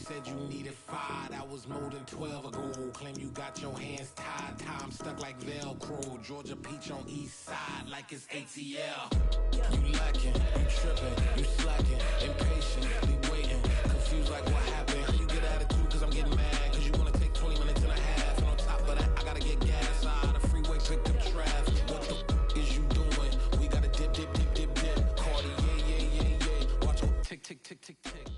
said you needed 5, that was more than 12 ago. Claim you got your hands tied, time stuck like Velcro. Georgia Peach on east side like it's ATL. You lacking, you tripping, you slacking, impatiently waiting, confused like what happened. You get attitude cause I'm getting mad, cause you wanna take 20 minutes and a half. And on top of that, I gotta get gas out of the freeway, pick up traffic. What the is you doing? We gotta dip, dip, dip, dip, dip. Cardi, yeah. Watch your tick, tick, tick, tick, tick.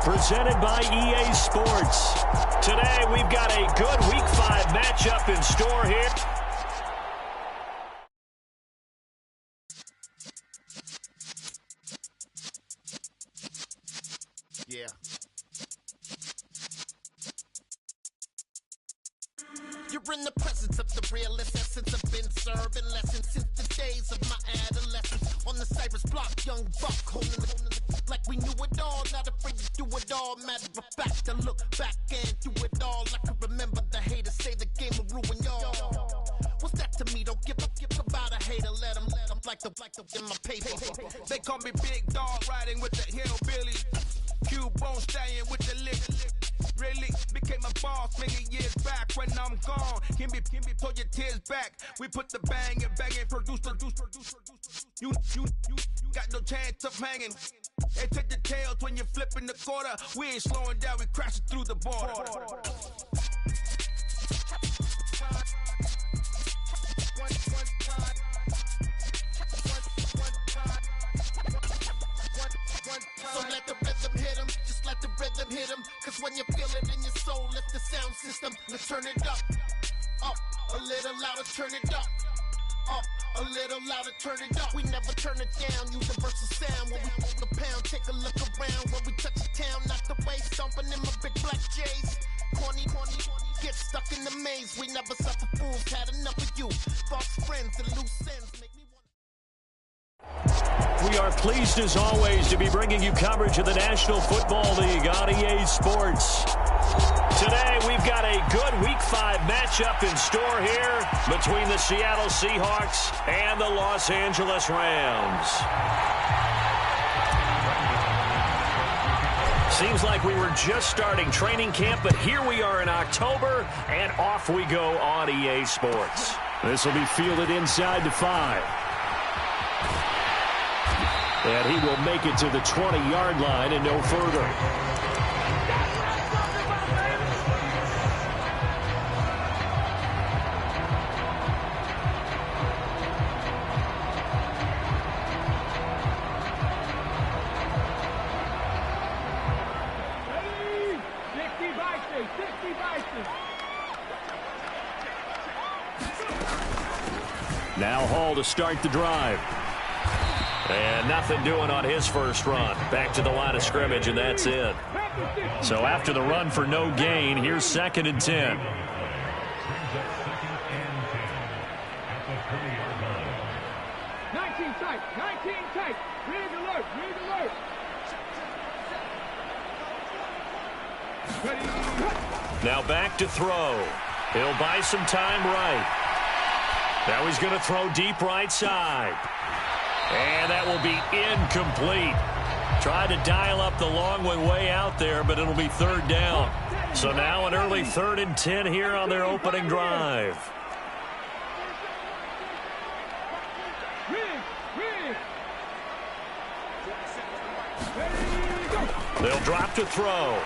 Presented by EA Sports. Today we've got a good Week 5 matchup in store here. Yeah. You're in the presence of the realest essence. I've been serving lessons since the days of my adolescence. On the Cypress block, young buck holding the like we knew it all, not afraid to do it all. Matter of fact, I look back and do it all. I can remember the haters say the game will ruin y'all. What's that to me? Don't give about a hater. Let them like the in my paper. They call me Big Dog, riding with the hillbilly. Q-Bone stallion with the lick. Really became a boss many years back. When I'm gone, can be pull your tears back. We put the bang and produce. You got no chance of hanging. They take the tails when you're flipping the quarter. We ain't slowing down, we crashing through the border. So let the rhythm hit him, just let the rhythm hit him. Cause when you feel it in your soul, lift the sound system. Let's turn it up, a little louder, turn it up, a little louder, turn it up. We never turn it down, universal sound. When we hold the pound, take a look around. When we touch the town, not the way, stomping in my big black J's. Corny, get stuck in the maze. We never suffer fools, had enough of you. False friends and loose ends make me We are pleased as always to be bringing you coverage of the National Football League on EA Sports. Today we've got a good Week 5 matchup in store here between the Seattle Seahawks and the Los Angeles Rams. Seems like we were just starting training camp, but here we are in October, and off we go on EA Sports. This will be fielded inside the 5. And he will make it to the 20-yard line and no further. Now Hall to start the drive. And nothing doing on his first run. Back to the line of scrimmage, and that's it. So after the run for no gain, here's 2nd and 10. 19 tight, 19 tight. Rig alert, rig alert. Ready. Now back to throw. He'll buy some time right. Now he's going to throw deep right side. And that will be incomplete. Tried to dial up the long one way out there, but it'll be 3rd down. So now an early 3rd and 10 here on their opening drive. They'll drop to throw.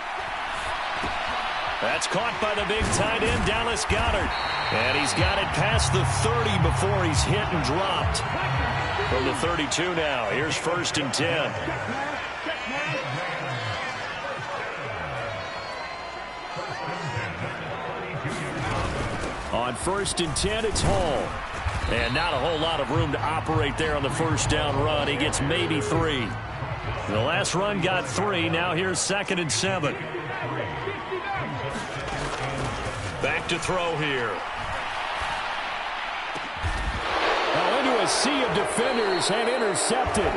That's caught by the big tight end, Dallas Goedert. And he's got it past the 30 before he's hit and dropped. From the 32 now, here's 1st and 10. On 1st and 10, it's Hall. And not a whole lot of room to operate there on the 1st down run. He gets maybe 3. The last run got 3. Now here's 2nd and 7. Back to throw here. Now into a sea of defenders and intercepted.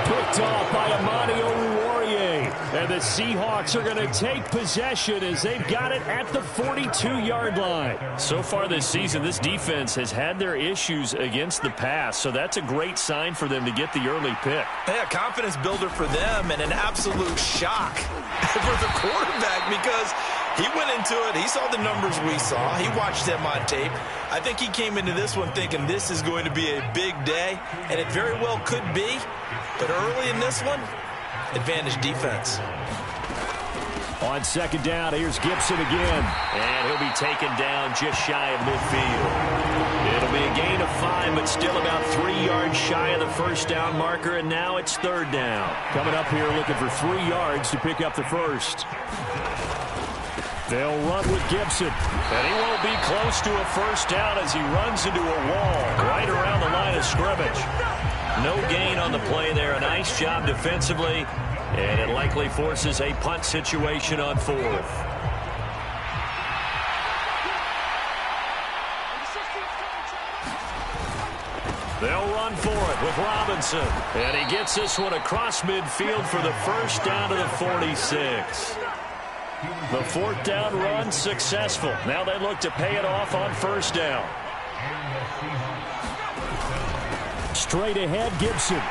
Picked off by Amani Oruwariye. And the Seahawks are going to take possession as they've got it at the 42-yard line. So far this season, this defense has had their issues against the pass, so that's a great sign for them to get the early pick. Yeah, confidence builder for them and an absolute shock for the quarterback because he went into it. He saw the numbers we saw. He watched them on tape. I think he came into this one thinking this is going to be a big day, and it very well could be. But early in this one, advantage defense. On 2nd down, here's Gibson again. And he'll be taken down just shy of midfield. It'll be a gain of 5, but still about 3 yards shy of the first down marker, and now it's 3rd down. Coming up here looking for 3 yards to pick up the first. They'll run with Gibson. And he won't be close to a first down as he runs into a wall right around the line of scrimmage. No gain on the play there. A nice job defensively. And it likely forces a punt situation on 4th. They'll run for it with Robinson. And he gets this one across midfield for the first down to the 46. The 4th down run successful. Now they look to pay it off on 1st down. Straight ahead, Gibson.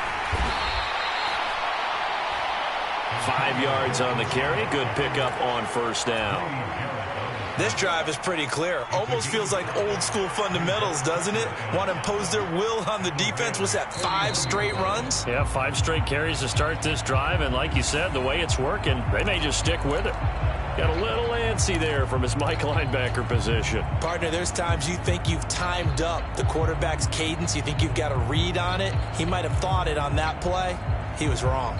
5 yards on the carry. Good pickup on 1st down. This drive is pretty clear. Almost feels like old school fundamentals, doesn't it? Want to impose their will on the defense. Was that 5 straight runs? Yeah, 5 straight carries to start this drive. And like you said, the way it's working, they may just stick with it. Got a little antsy there from his Mike linebacker position. Partner, there's times you think you've timed up the quarterback's cadence. You think you've got a read on it. He might have thought it on that play. He was wrong.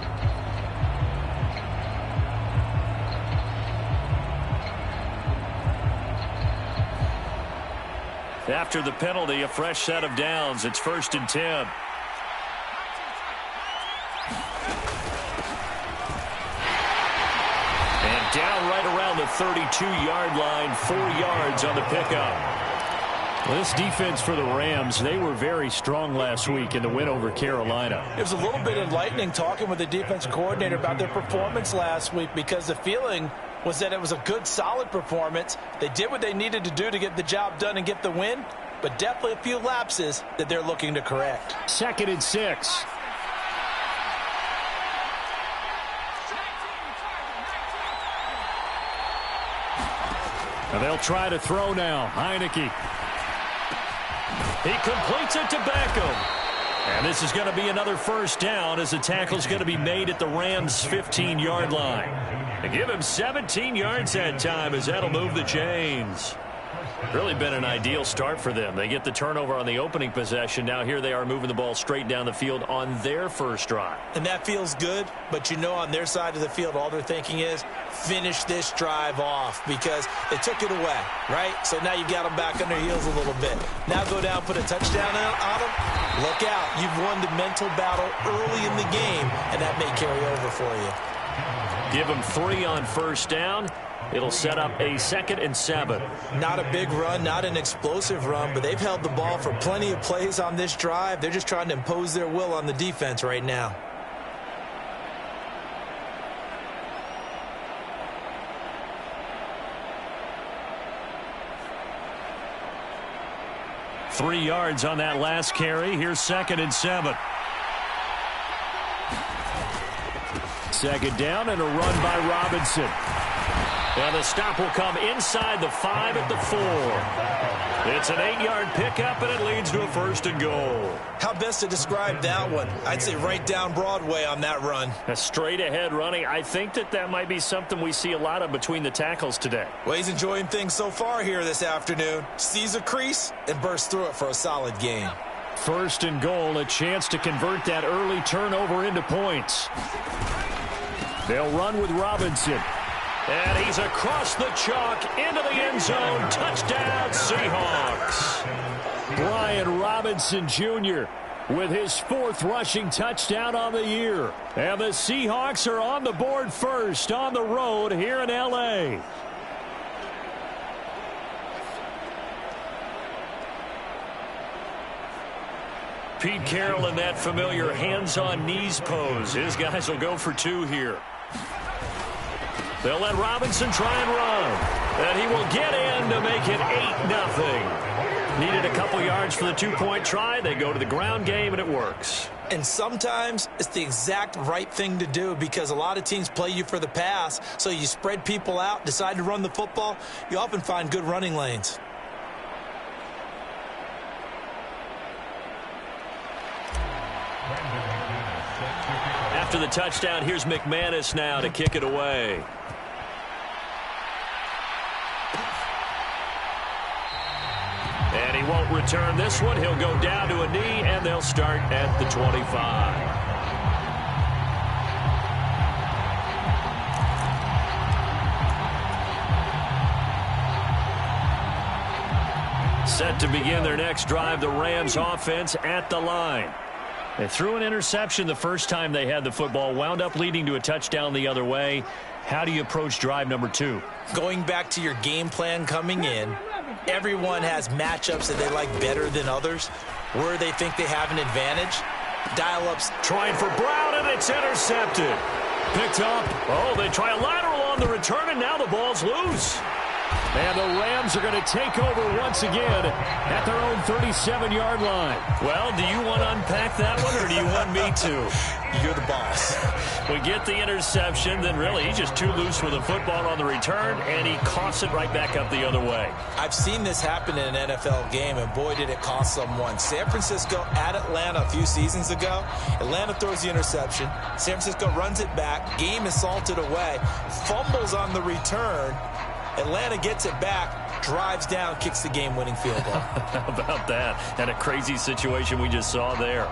After the penalty, a fresh set of downs. It's 1st and 10. And down right around the 32-yard line, 4 yards on the pickup. Well, this defense for the Rams, they were very strong last week in the win over Carolina. It was a little bit enlightening talking with the defense coordinator about their performance last week because the feeling was that it was a good, solid performance. They did what they needed to do to get the job done and get the win, but definitely a few lapses that they're looking to correct. 2nd and 6. And they'll try to throw now. Heineke. He completes it to Beckham. And this is going to be another first down as the tackle's going to be made at the Rams' 15-yard line. They give him 17 yards that time as that'll move the chains. Really been an ideal start for them. They get the turnover on the opening possession. Now here they are moving the ball straight down the field on their first drive. And that feels good, but you know on their side of the field all they're thinking is finish this drive off because they took it away, right? So now you've got them back on their heels a little bit. Now go down, put a touchdown on them. Look out. You've won the mental battle early in the game, and that may carry over for you. Give them 3 on first down. It'll set up a 2nd and 7. Not a big run, not an explosive run, but they've held the ball for plenty of plays on this drive. They're just trying to impose their will on the defense right now. Three yards on that last carry. Here's 2nd and 7. 2nd down and a run by Robinson. And the stop will come inside the 5 at the 4. It's an 8-yard pickup, and it leads to a 1st and goal. How best to describe that one? I'd say right down Broadway on that run. A straight-ahead running. I think that might be something we see a lot of between the tackles today. Well, he's enjoying things so far here this afternoon. Sees a crease and bursts through it for a solid gain. 1st and goal, a chance to convert that early turnover into points. They'll run with Robinson. And he's across the chalk into the end zone. Touchdown, Seahawks. Brian Robinson Jr. with his 4th rushing touchdown on the year. And the Seahawks are on the board first on the road here in L.A. Pete Carroll in that familiar hands-on-knees pose. His guys will go for 2 here. They'll let Robinson try and run. And he will get in to make it 8-0. Needed a couple yards for the 2-point try. They go to the ground game, and it works. And sometimes it's the exact right thing to do because a lot of teams play you for the pass. So you spread people out, decide to run the football. You often find good running lanes. After the touchdown, here's McManus now to kick it away. And he won't return this one. He'll go down to a knee, and they'll start at the 25. Set to begin their next drive, the Rams offense at the line. They threw an interception the first time they had the football, wound up leading to a touchdown the other way. How do you approach drive number 2? Going back to your game plan coming in, everyone has matchups that they like better than others, where they think they have an advantage. Dial-ups. Trying for Brown, and it's intercepted. Picked up. Oh, they try a lateral on the return, and now the ball's loose. And the Rams are going to take over once again at their own 37-yard line. Well, do you want to unpack that one, or do you want me to? You're the boss. We get the interception, then really he's just too loose with the football on the return, and he coughs it right back up the other way. I've seen this happen in an NFL game, and boy, did it cost someone. San Francisco at Atlanta a few seasons ago. Atlanta throws the interception. San Francisco runs it back. Game is salted away. Fumbles on the return. Atlanta gets it back, drives down, kicks the game-winning field goal. How about that? And a crazy situation we just saw there.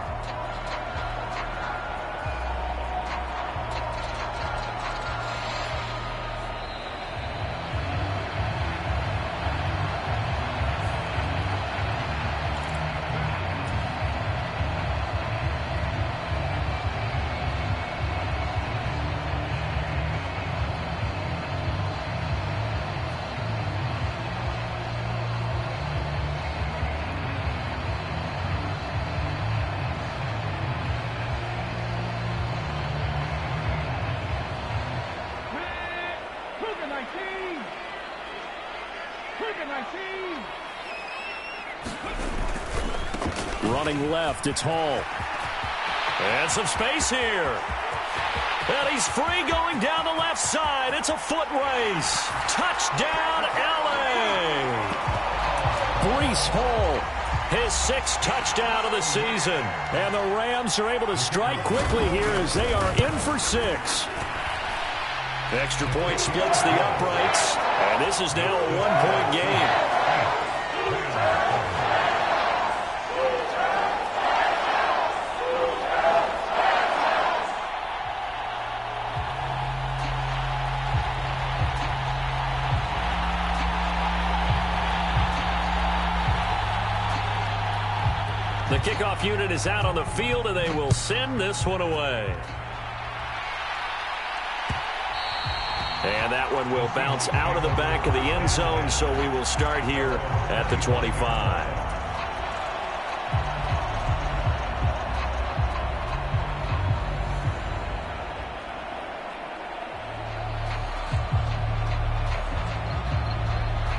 Running left, it's Hall. And some space here. And he's free going down the left side. It's a foot race. Touchdown, L.A. Breece Hall, his 6th touchdown of the season. And the Rams are able to strike quickly here as they are in for 6. The extra point splits the uprights. And this is now a 1-point game. The kickoff unit is out on the field, and they will send this one away. And that one will bounce out of the back of the end zone, so we will start here at the 25.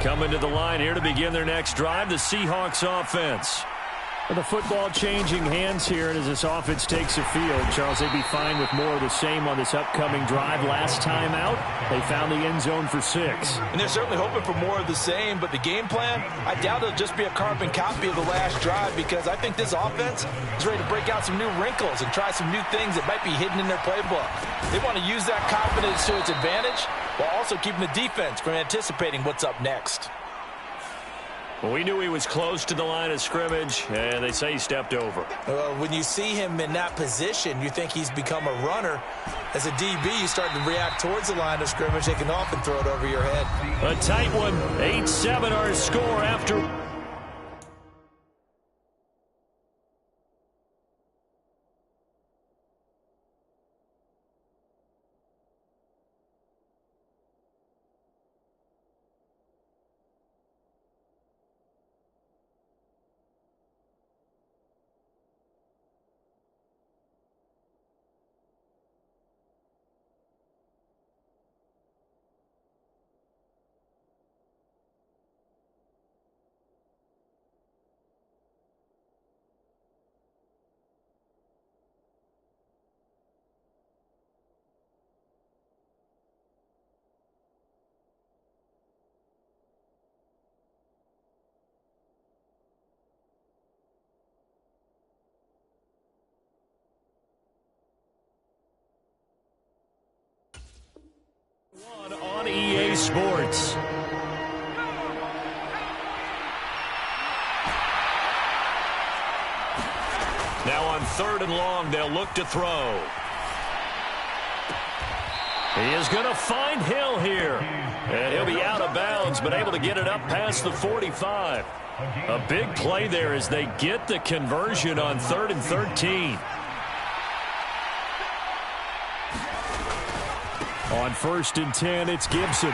Coming to the line here to begin their next drive, the Seahawks offense. The football changing hands here, and as this offense takes the field, Charles, they'd be fine with more of the same on this upcoming drive. Last time out, they found the end zone for 6. And they're certainly hoping for more of the same, but the game plan, I doubt it'll just be a carbon copy of the last drive, because I think this offense is ready to break out some new wrinkles and try some new things that might be hidden in their playbook. They want to use that confidence to its advantage while also keeping the defense from anticipating what's up next. Well, we knew he was close to the line of scrimmage, and they say he stepped over. When you see him in that position, you think he's become a runner. As a DB, you start to react towards the line of scrimmage. They can often throw it over your head. A tight one. 8-7 our score after On EA Sports. Now on 3rd and long, they'll look to throw. He is going to find Hill here. And he'll be out of bounds, but able to get it up past the 45. A big play there as they get the conversion on 3rd and 13. On 1st and 10, it's Gibson.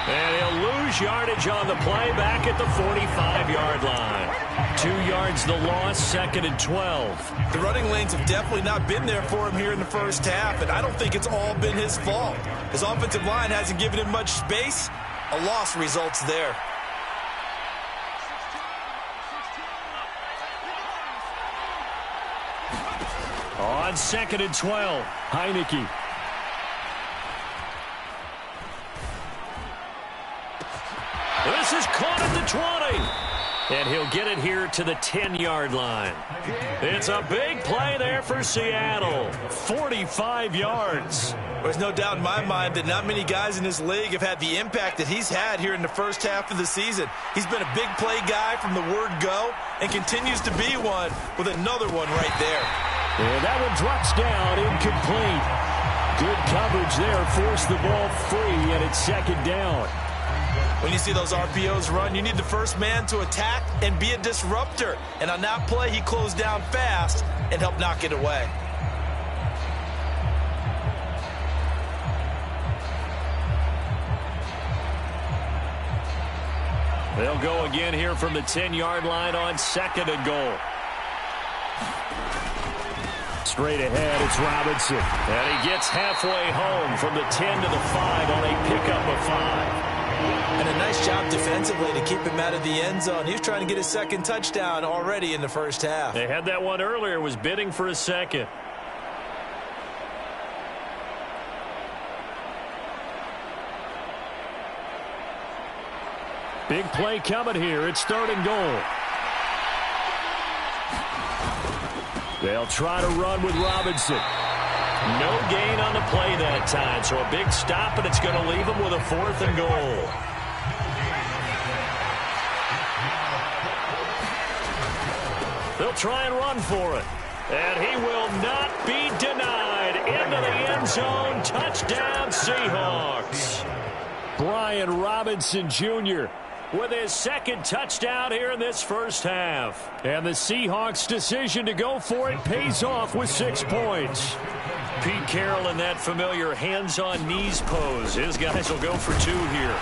And he'll lose yardage on the play back at the 45-yard line. 2 yards the loss, 2nd and 12. The running lanes have definitely not been there for him here in the first half, and I don't think it's all been his fault. His offensive line hasn't given him much space. A loss results there. On 2nd and 12, Heineke. This is caught at the 20. And he'll get it here to the 10-yard line. It's a big play there for Seattle. 45 yards. There's no doubt in my mind that not many guys in this league have had the impact that he's had here in the first half of the season. He's been a big play guy from the word go and continues to be one with another one right there. And that one drops down, incomplete. Good coverage there, forced the ball free, and it's 2nd down. When you see those RPOs run, you need the first man to attack and be a disruptor. And on that play, he closed down fast and helped knock it away. They'll go again here from the 10-yard line on 2nd and goal. Straight ahead, it's Robinson. And he gets halfway home from the 10 to the 5 on a pickup of 5. And a nice job defensively to keep him out of the end zone. He was trying to get his 2nd touchdown already in the first half. They had that one earlier, was bidding for a 2nd. Big play coming here. It's 3rd and goal. They'll try to run with Robinson. No gain on the play that time, so a big stop, and it's going to leave him with a 4th and goal. They'll try and run for it. And he will not be denied. Into the end zone. Touchdown, Seahawks. Brian Robinson Jr. with his 2nd touchdown here in this first half. And the Seahawks' decision to go for it pays off with 6 points. Pete Carroll in that familiar hands-on knees pose. His guys will go for 2 here.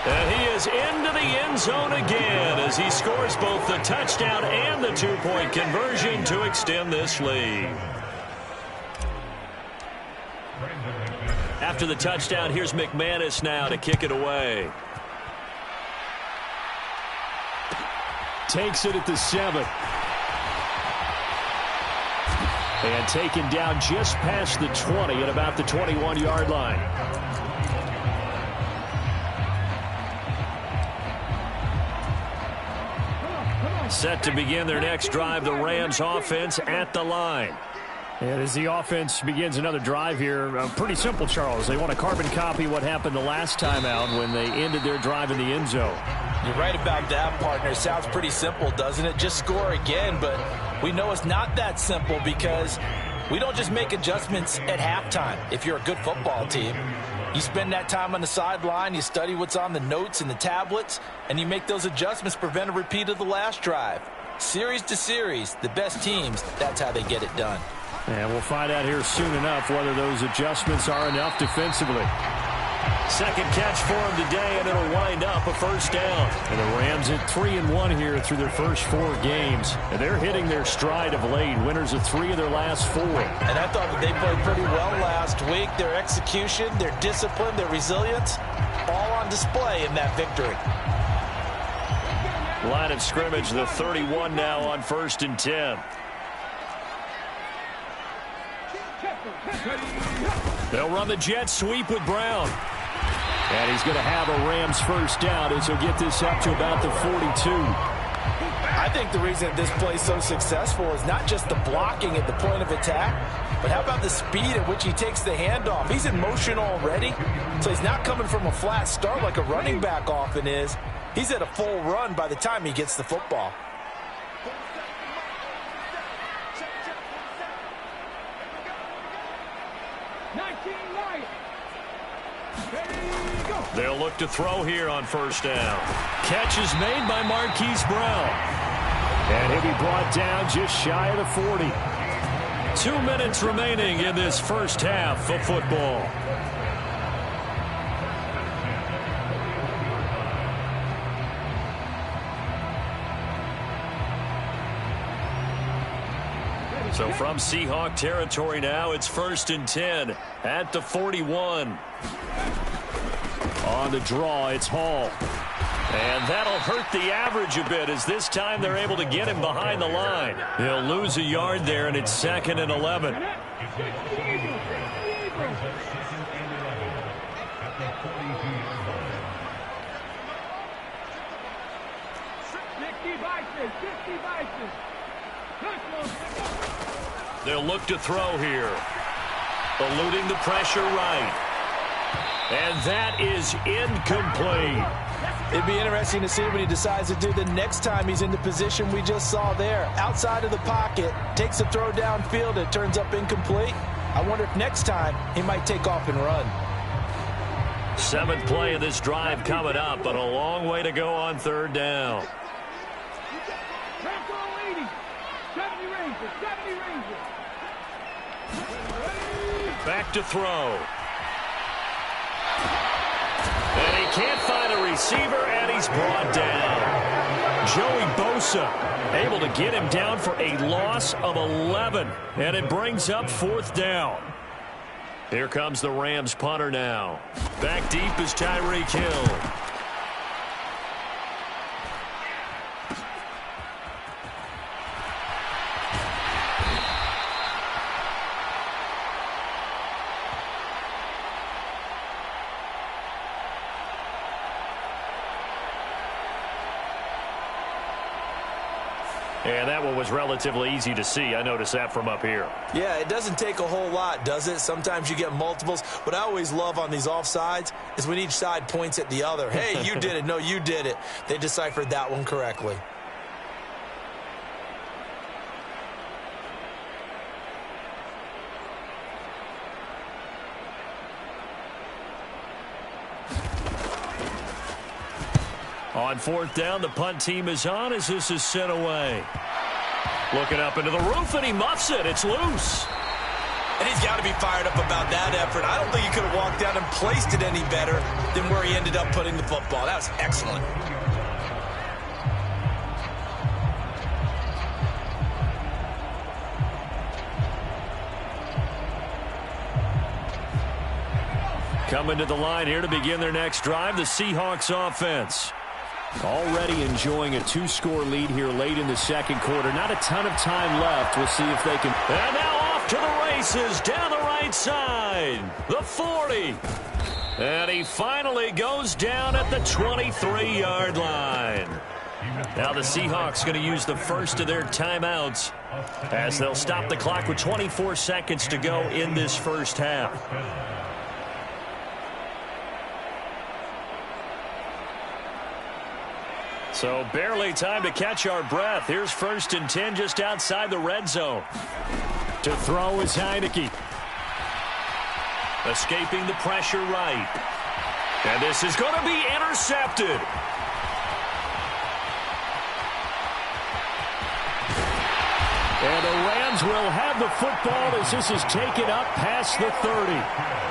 And he is into the end zone again as he scores both the touchdown and the 2-point conversion to extend this lead. After the touchdown, here's McManus now to kick it away. Takes it at the 7. And taken down just past the 20 at about the 21-yard line. Set to begin their next drive, the Rams offense at the line. And as the offense begins another drive here, pretty simple, Charles. They want to carbon copy what happened the last time out when they ended their drive in the end zone. You're right about that, partner. It sounds pretty simple, doesn't it? Just score again, but we know it's not that simple because we don't just make adjustments at halftime. If you're a good football team, you spend that time on the sideline, you study what's on the notes and the tablets, and you make those adjustments to prevent a repeat of the last drive. Series to series, the best teams, that's how they get it done. And we'll find out here soon enough whether those adjustments are enough defensively. 2nd catch for him today, and it'll wind up a 1st down. And the Rams at 3-1 here through their first 4 games. And they're hitting their stride of late. Winners of 3 of their last 4. And I thought that they played pretty well last week. Their execution, their discipline, their resilience, all on display in that victory. Line of scrimmage, the 31 now on 1st and 10. They'll run the jet sweep with Brown. And he's going to have a Rams 1st down as he'll get this up to about the 42. I think the reason this play is so successful is not just the blocking at the point of attack, But how about the speed at which he takes the handoff? He's in motion already, so he's not coming from a flat start like a running back often is. He's at a full run by the time he gets the football. They'll look to throw here on first down. Catch is made by Marquise Brown. And he'll be brought down just shy of the 40. 2 minutes remaining in this first half of football. So from Seahawk territory now, it's 1st and 10 at the 41. On the draw, it's Hall. And that'll hurt the average a bit as this time they're able to get him behind the line. He'll lose a yard there, and it's 2nd and 11. They'll look to throw here. Eluding the pressure right. And that is incomplete. It'd be interesting to see what he decides to do the next time he's in the position we just saw there. Outside of the pocket, takes a throw downfield, it turns up incomplete. I wonder if next time he might take off and run. 7th play of this drive coming up, but a long way to go on 3rd down. Back to throw. And he can't find a receiver, and he's brought down. Joey Bosa able to get him down for a loss of 11, and it brings up 4th down. Here comes the Rams punter now. Back deep is Tyreek Hill. And that one was relatively easy to see. I noticed that from up here. Yeah, it doesn't take a whole lot, does it? Sometimes you get multiples. What I always love on these offsides is when each side points at the other. Hey, you did it. No, you did it. They deciphered that one correctly. On 4th down, the punt team is on as this is sent away. Looking up into the roof, and he muffs it. It's loose. And he's got to be fired up about that effort. I don't think he could have walked down and placed it any better than where he ended up putting the football. That was excellent. Coming to the line here to begin their next drive, the Seahawks offense. Already enjoying a 2-score lead here late in the 2nd quarter. Not a ton of time left. We'll see if they can. And now off to the races down the right side. The 40. And he finally goes down at the 23-yard line. Now the Seahawks going to use the first of their timeouts as they'll stop the clock with 24 seconds to go in this first half. So barely time to catch our breath. Here's 1st and 10 just outside the red zone. To throw is Heineke. Escaping the pressure right. And this is going to be intercepted. And the Rams will have the football as this is taken up past the 30.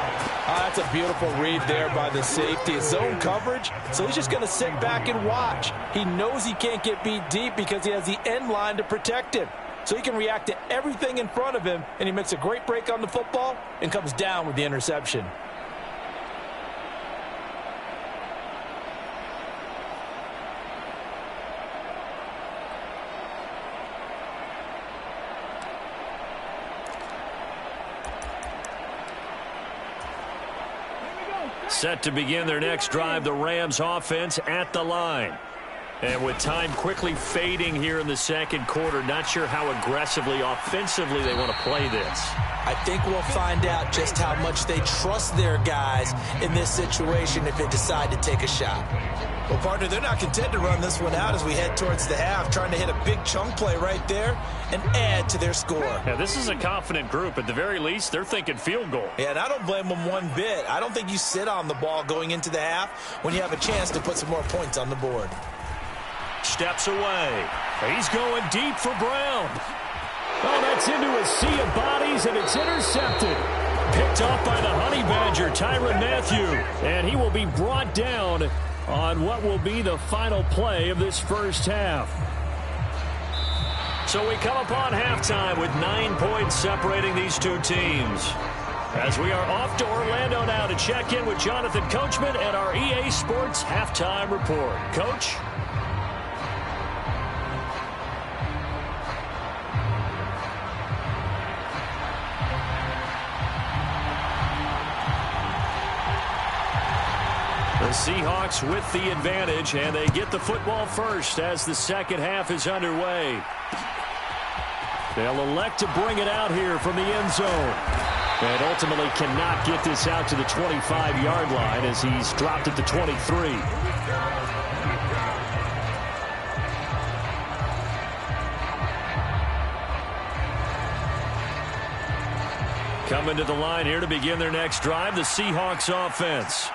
That's a beautiful read there by the safety. It's zone coverage, so he's just going to sit back and watch. He knows he can't get beat deep because he has the end line to protect him. So he can react to everything in front of him, and he makes a great break on the football and comes down with the interception. Set to begin their next drive, the Rams offense at the line. And with time quickly fading here in the second quarter, not sure how aggressively, offensively they want to play this. I think we'll find out just how much they trust their guys in this situation if they decide to take a shot. Well, partner, they're not content to run this one out as we head towards the half, trying to hit a big chunk play right there and add to their score. Yeah, this is a confident group. At the very least, they're thinking field goal. Yeah, and I don't blame them one bit. I don't think you sit on the ball going into the half when you have a chance to put some more points on the board. Steps away. He's going deep for Brown. Oh, that's into a sea of bodies, and it's intercepted. Picked off by the Honey Badger, Tyrann Mathieu. And he will be brought down on what will be the final play of this first half. So we come upon halftime with 9 points separating these two teams. As we are off to Orlando now to check in with Jonathan Coachman and our EA Sports Halftime Report. Coach? The Seahawks with the advantage, and they get the football first as the second half is underway. They'll elect to bring it out here from the end zone. And ultimately cannot get this out to the 25-yard line as he's dropped at the 23. Coming to the line here to begin their next drive, the Seahawks offense.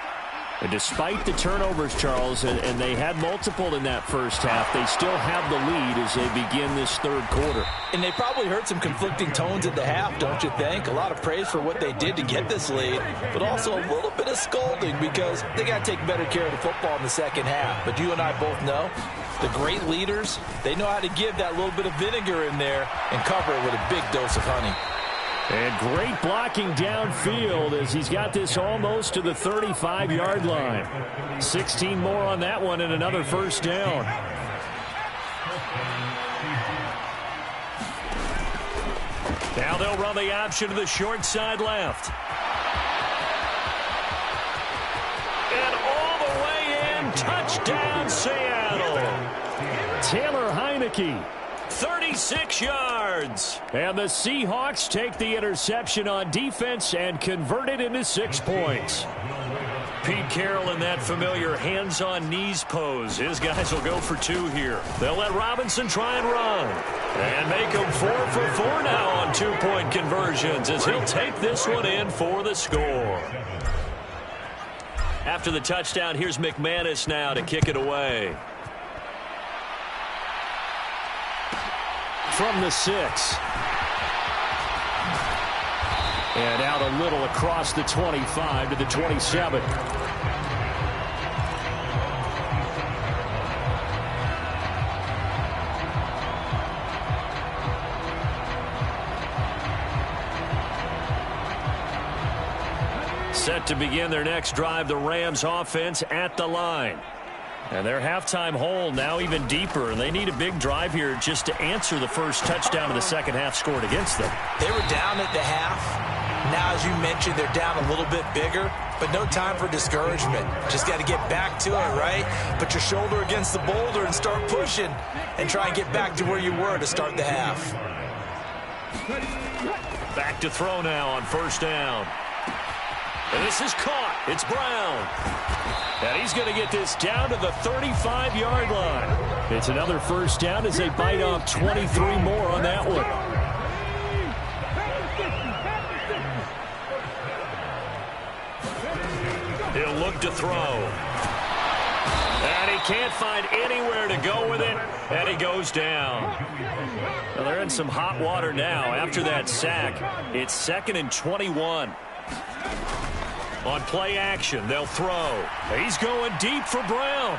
And despite the turnovers, Charles, and they had multiple in that first half, they still have the lead as they begin this third quarter. And they probably heard some conflicting tones at the half, don't you think? A lot of praise for what they did to get this lead, but also a little bit of scolding because they got to take better care of the football in the second half. But you and I both know the great leaders, they know how to give that little bit of vinegar in there and cover it with a big dose of honey. And great blocking downfield as he's got this almost to the 35-yard line. 16 more on that one and another first down. Now they'll run the option to the short side left. And all the way in, touchdown Seattle. Taylor Heineke. 36 yards. And the Seahawks take the interception on defense and convert it into 6 points. Pete Carroll in that familiar hands-on knees pose. His guys will go for 2 here. They'll let Robinson try and run. And make him 4 for 4 now on 2-point conversions as he'll take this one in for the score. After the touchdown, here's McManus now to kick it away. From the 6. And out a little across the 25 to the 27. Set to begin their next drive, the Rams offense at the line. And their halftime hole now even deeper. And they need a big drive here just to answer the first touchdown of the second half scored against them. They were down at the half. Now, as you mentioned, they're down a little bit bigger, but no time for discouragement. Just got to get back to it, right? Put your shoulder against the boulder and start pushing and try and get back to where you were to start the half. Back to throw now on first down. And this is caught. It's Brown. And he's going to get this down to the 35-yard line. It's another first down as they bite off 23 more on that one. He'll look to throw. And he can't find anywhere to go with it. And he goes down. Well, they're in some hot water now after that sack. It's 2nd and 21. On play action, they'll throw. He's going deep for Brown.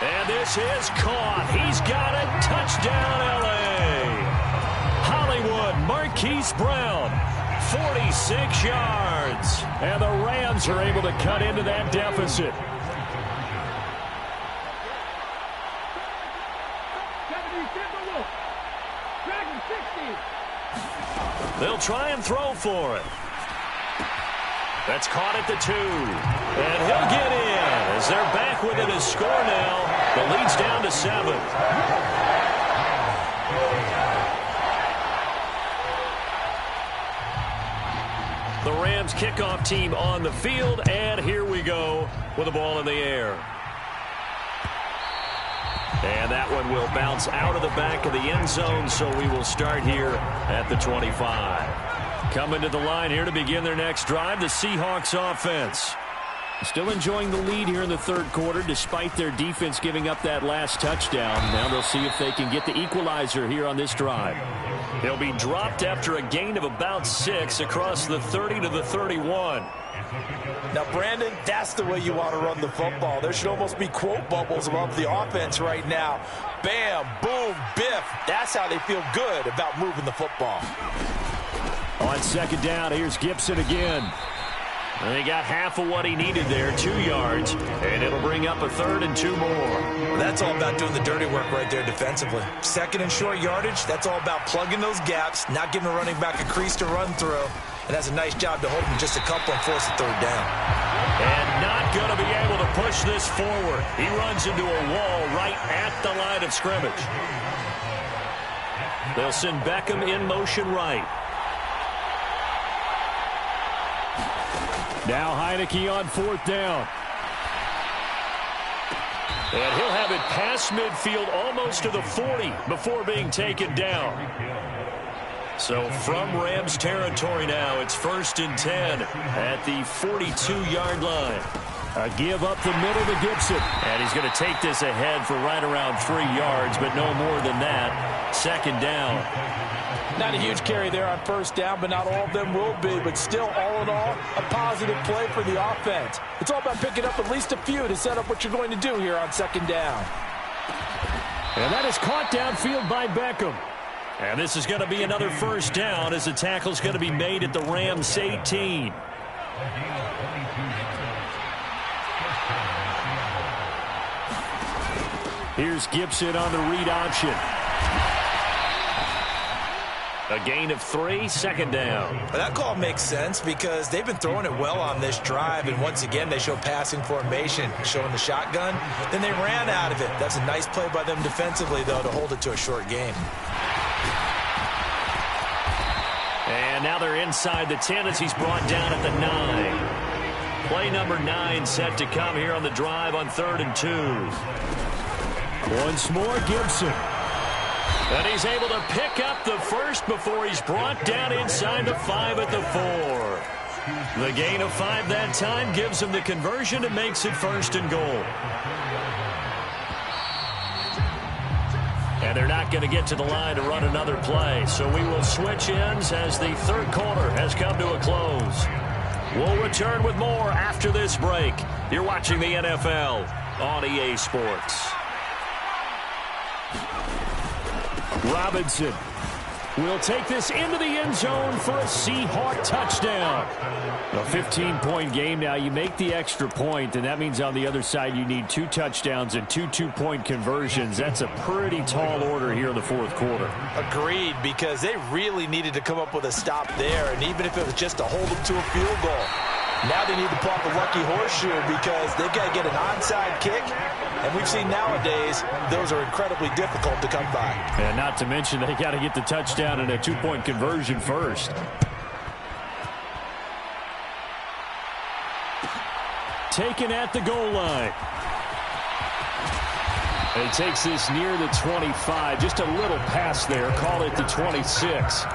And this is caught. He's got it. Touchdown, L.A. Hollywood, Marquise Brown, 46 yards. And the Rams are able to cut into that deficit. They'll try and throw for it. That's caught at the 2. And he'll get in as they're back within a score now. The lead's down to 7. The Rams kickoff team on the field, and here we go with the ball in the air. And that one will bounce out of the back of the end zone, so we will start here at the 25. Coming to the line here to begin their next drive, the Seahawks offense. Still enjoying the lead here in the third quarter, despite their defense giving up that last touchdown. Now they'll see if they can get the equalizer here on this drive. He'll be dropped after a gain of about 6 across the 30 to the 31. Now, Brandon, that's the way you want to run the football. There should almost be quote bubbles above the offense right now. Bam, boom, biff. That's how they feel good about moving the football. On second down, here's Gibson again. And he got half of what he needed there, 2 yards, and it'll bring up a 3rd and 2 more. Well, that's all about doing the dirty work right there defensively. Second and short yardage, that's all about plugging those gaps, not giving a running back a crease to run through. And that's a nice job to hold him just a couple and force a 3rd down. And not going to be able to push this forward. He runs into a wall right at the line of scrimmage. They'll send Beckham in motion right. Now Heineke on 4th down. And he'll have it past midfield almost to the 40 before being taken down. So from Rams territory now, it's 1st and 10 at the 42-yard line. A give up the middle to Gibson. And he's going to take this ahead for right around 3 yards, but no more than that. 2nd down. Not a huge carry there on 1st down, but not all of them will be. But still, all in all, a positive play for the offense. It's all about picking up at least a few to set up what you're going to do here on 2nd down. And that is caught downfield by Beckham. And this is going to be another 1st down as the tackle's going to be made at the Rams 18. Here's Gibson on the read option. A gain of 3, 2nd down. But that call makes sense because they've been throwing it well on this drive, and once again they show passing formation, showing the shotgun. Then they ran out of it. That's a nice play by them defensively, though, to hold it to a short game. And now they're inside the 10 as he's brought down at the 9. Play number 9 set to come here on the drive on 3rd and 2. Once more, Gibson. And he's able to pick up the 1st before he's brought down inside the 5 at the 4. The gain of 5 that time gives him the conversion and makes it 1st and goal. And they're not going to get to the line to run another play, so we will switch ends as the third quarter has come to a close. We'll return with more after this break. You're watching the NFL on EA Sports. Robinson will take this into the end zone for a Seahawk touchdown. A 15-point game now. You make the extra point, and that means on the other side you need 2 touchdowns and 2 two-point conversions. That's a pretty tall order here in the fourth quarter. Agreed, because they really needed to come up with a stop there, and even if it was just to hold them to a field goal. Now they need to pop a lucky horseshoe because they've got to get an onside kick. And we've seen nowadays those are incredibly difficult to come by. And not to mention they got to get the touchdown and a 2-point conversion first. Taken at the goal line. And he takes this near the 25. Just a little pass there. Call it the 26.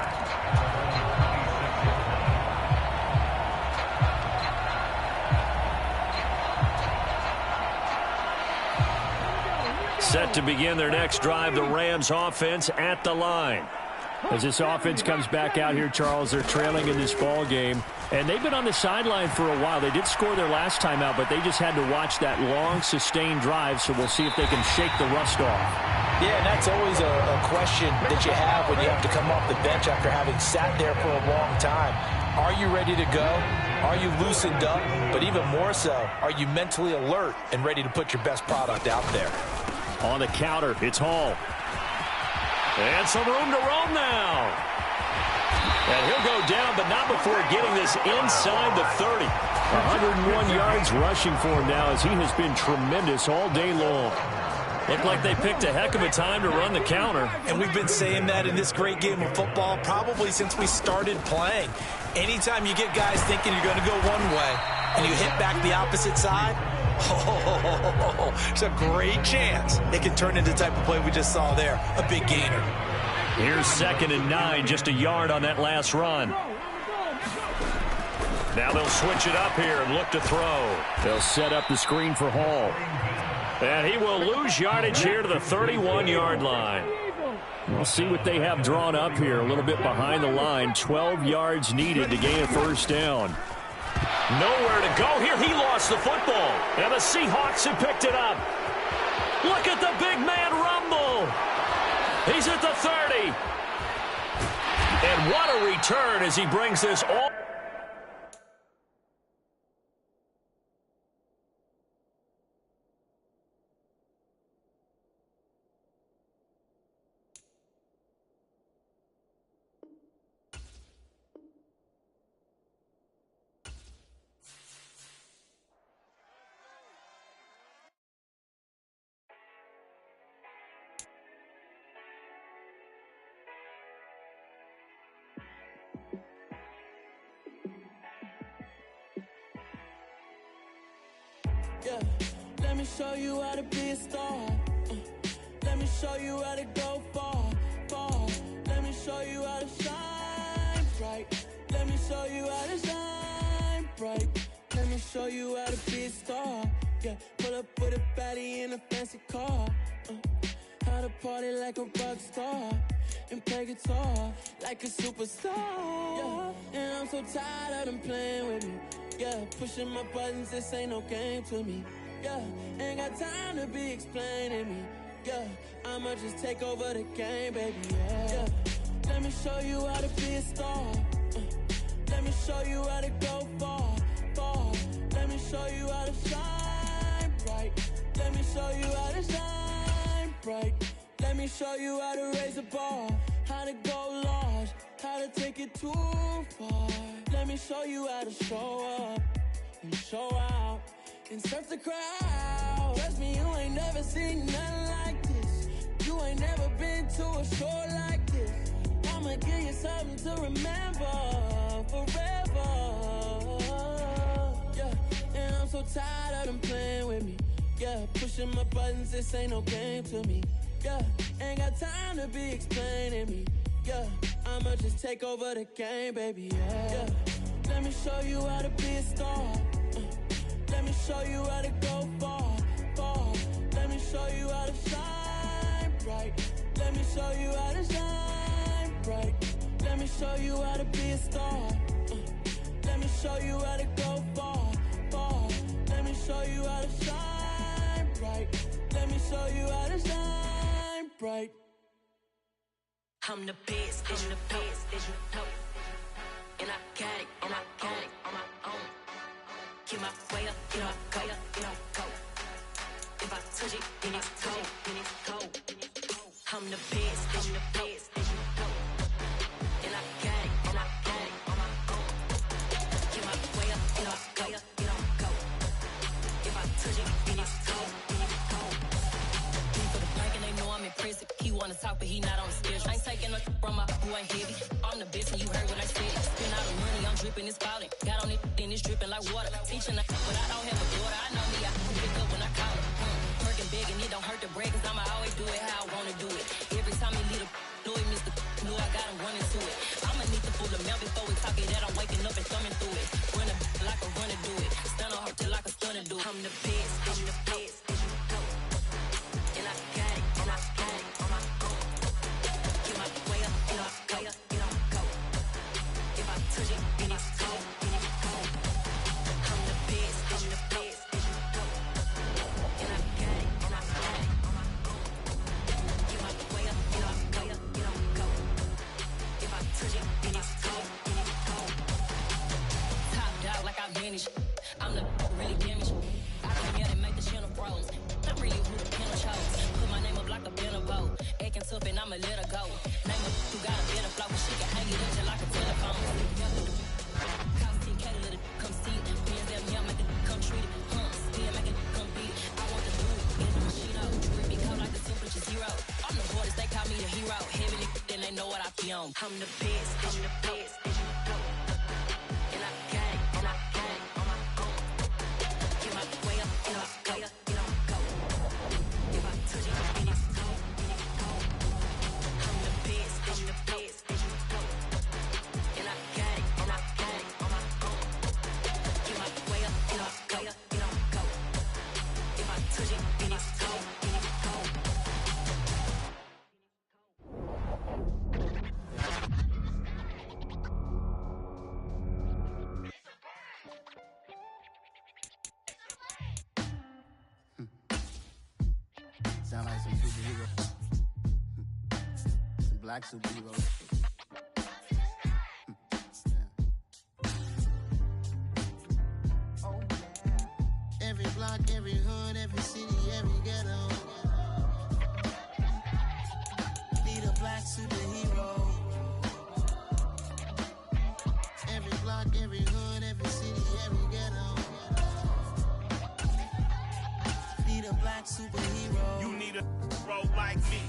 Set to begin their next drive, the Rams offense at the line. As this offense comes back out here, Charles, they're trailing in this ball game. And they've been on the sideline for a while. They did score their last time out, but they just had to watch that long, sustained drive, so we'll see if they can shake the rust off. Yeah, and that's always a question that you have when you have to come off the bench after having sat there for a long time. Are you ready to go? Are you loosened up? But even more so, are you mentally alert and ready to put your best product out there? On the counter, it's Hall. And some room to roam now. And he'll go down, but not before getting this inside the 30. 101 yards rushing for him now as he has been tremendous all day long. Looked like they picked a heck of a time to run the counter. And we've been saying that in this great game of football probably since we started playing. Anytime you get guys thinking you're going to go one way and you hit back the opposite side, it's a great chance it can turn into the type of play we just saw there, a big gainer. Here's 2nd and 9, just a yard on that last run. Now they'll switch it up here and look to throw. They'll set up the screen for Hall. And he will lose yardage here to the 31-yard line. We'll see what they have drawn up here. A little bit behind the line. 12 yards needed to gain a first down. Nowhere to go here. He lost the football. And the Seahawks have picked it up. Look at the big man rumble. He's at the 30. And what a return as he brings this all. Yeah, let me show you how to be a star. Let me show you how to go far, far. Let me show you how to shine bright. Let me show you how to shine bright. Let me show you how to be a star. Yeah, pull up with a baddie in a fancy car. How to party like a rock star and play guitar like a superstar. Yeah, and I'm so tired of them playing with me. Yeah, pushing my buttons, this ain't no game to me. Yeah, ain't got time to be explaining me. Yeah, I'ma just take over the game, baby. Yeah, let me show you how to be a star. Let me show you how to go far, far. Let me show you how to shine bright. Let me show you how to shine bright. Let me show you how to raise a bar, how to go large, how to take it too far. Let me show you how to show up and show out and surf the crowd. Trust me, you ain't never seen nothing like this. You ain't never been to a show like this. I'ma give you something to remember forever. Yeah, and I'm so tired of them playing with me. Yeah, pushing my buttons, this ain't no game to me. Yeah, ain't got time to be explaining me. Yeah, I'ma just take over the game, baby. Yeah, let me show you how to be a star. Let me show you how to go far, far. Let me show you how to shine bright. Let me show you how to shine bright. Let me show you how to be a star. Let me show you how to go far, far. Let me show you how to shine bright. Let me show you how to shine bright. I'm the best, as you know. And I got it, on my own. Get my way up, get up, go. If I touch it, then it's cold. I'm the best, as you know. And I got it, on my own. Get my way up, get up, go. If I touch it, then it's cold. For the blank and they know I'm impressive. He wanna talk, but he not on the schedule. I ain't taking a from my boy heavy. I'm the best and you heard what I said. Spend all the money, I'm dripping, it's falling. Got on it, then it's dripping like water. Teaching but I don't have a daughter. I know me, I can pick up when I call her. Working big and it don't hurt to break, cause I'ma always do it how I wanna do it. Every time he lead a know it, Mr. Know I got him running to it. I'ma need to pull the mail before we talk it that I'm waking up and thumbing through it. Run a like a runner do it. Stun on her till like a stunner do it. I'm the best, I'm the best, and I got it, on my own. Get my way up, get up, go. If I touch it, then it's cold. I'm the best, and I got it, on my own. Get my way up, get up, go. If I touch it, then it's cold. Top dog like I manage. I'm the really damaged. I can get it, make the channel broad. I'm the best, and you know. And I got it, and I got it on my own. Get my way up, get my way up, get on go. If I touch it, then it's cold, then it's cold. I'm the best, and you know. And I got it, and I got it on my own. Get my way up, get my way up, get on go. If I touch it, then it's cold, then it's cold. Sound like some superhero. Some black superheroes. Oh, yeah. Every block, every hood, every city, every ghetto. Need a black superhero. Every block, every hood, every city, every ghetto. Need a black superhero. You need a bro like me.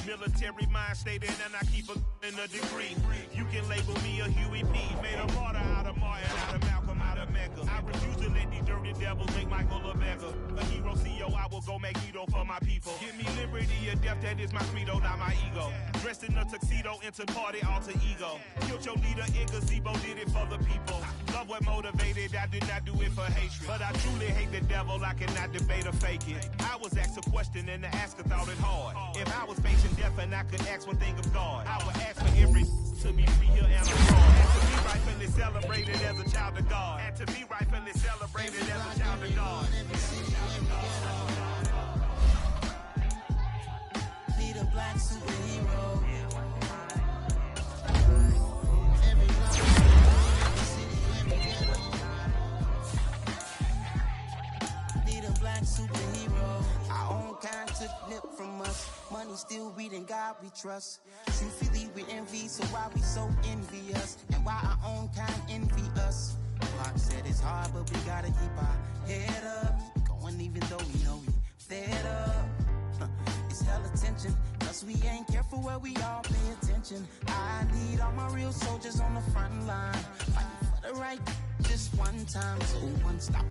Military mind stated, and I keep in a degree. You can label me a Huey P. Made a martyr out of Martin, out of Malcolm, out of Mecca. I refuse to let these dirty devils make Michael a beggar. A hero CEO, I will go Magneto for my people. Give me liberty or death, that is my credo, not my ego. Dressed in a tuxedo, into party, alter ego. Killed your leader, in gazebo, did it for the people. Love what motivated, I did not do it for hatred. But I truly hate the devil, I cannot debate or fake it. I was asked a question and the asker thought it hard. If I was facing death and I could ask one thing of God, I would ask for every to be free here and abroad. And to be rightfully celebrated as a child of God. And to be rightfully celebrated as a child of God. Need a black superhero. Black superhero. Our own kind took nip from us. Money still reading God we trust. Truthfully we envy, so why we so envious? And why our own kind envy us? Pac said it's hard, but we gotta keep our head up. Going even though we know we fed up. It's hell attention, cause we ain't careful where we all pay attention. I need all my real soldiers on the front line, fighting for the right just one time. So one stop